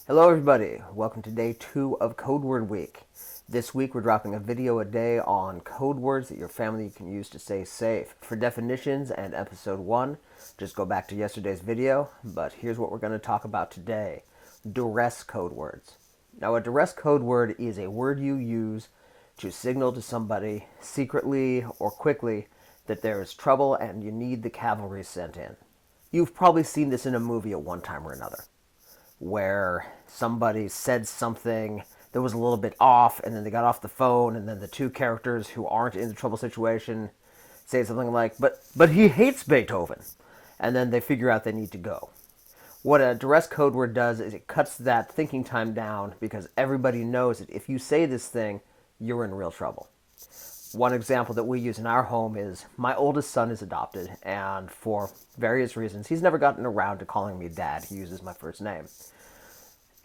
Hello everybody, welcome to day 2 of Code Word Week. This week we're dropping a video a day on code words that your family can use to stay safe. For definitions and episode 1, just go back to yesterday's video, but here's what we're going to talk about today. Duress code words. Now a duress code word is a word you use to signal to somebody secretly or quickly that there is trouble and you need the cavalry sent in. You've probably seen this in a movie at one time or another, where somebody said something that was a little bit off, and then they got off the phone, and then the two characters who aren't in the trouble situation say something like, but he hates Beethoven, and then they figure out they need to go. What a duress code word does is it cuts that thinking time down, because everybody knows that if you say this thing, you're in real trouble. One example that we use in our home is my oldest son is adopted, and for various reasons, he's never gotten around to calling me dad. He uses my first name.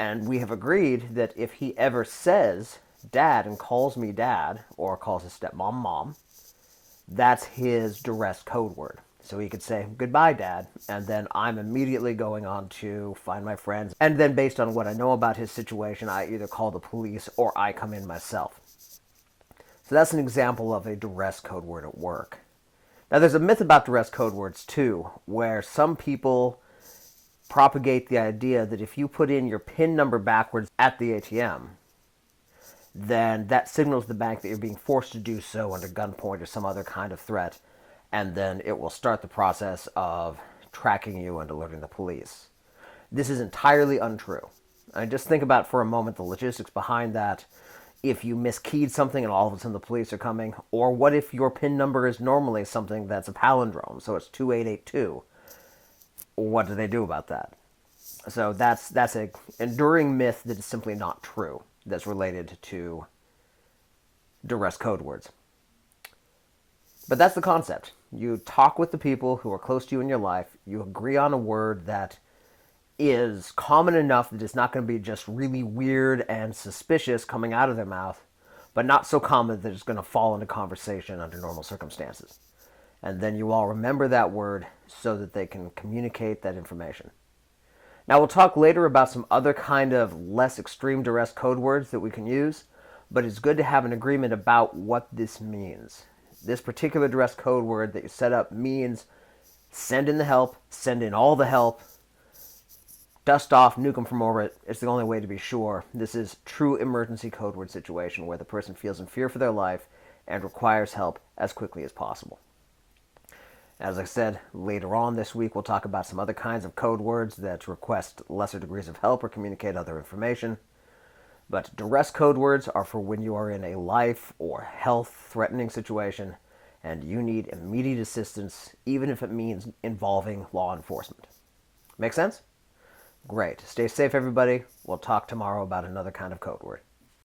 And we have agreed that if he ever says dad and calls me dad, or calls his stepmom mom, that's his duress code word. So he could say, goodbye, Dad, and then I'm immediately going on to find my friends. And then based on what I know about his situation, I either call the police or I come in myself. So that's an example of a duress code word at work. Now there's a myth about duress code words too, where some people propagate the idea that if you put in your PIN number backwards at the ATM, then that signals the bank that you're being forced to do so under gunpoint or some other kind of threat, and then it will start the process of tracking you and alerting the police. This is entirely untrue. I mean, just think about for a moment the logistics behind that. If you miskeyed something and all of a sudden the police are coming, or what if your PIN number is normally something that's a palindrome, so it's 2882? What do they do about that? So that's an enduring myth that is simply not true, that's related to duress code words. But that's the concept. You talk with the people who are close to you in your life, you agree on a word that is common enough that it's not going to be just really weird and suspicious coming out of their mouth, but not so common that it's going to fall into conversation under normal circumstances. And then you all remember that word so that they can communicate that information. Now we'll talk later about some other kind of less extreme duress code words that we can use, but it's good to have an agreement about what this means. This particular duress code word that you set up means send in the help, send in all the help, dust off, nuke them from orbit. It's the only way to be sure. This is true emergency code word situation where the person feels in fear for their life and requires help as quickly as possible. As I said, later on this week we'll talk about some other kinds of code words that request lesser degrees of help or communicate other information. But duress code words are for when you are in a life or health-threatening situation and you need immediate assistance, even if it means involving law enforcement. Make sense? Great. Stay safe, everybody. We'll talk tomorrow about another kind of code word.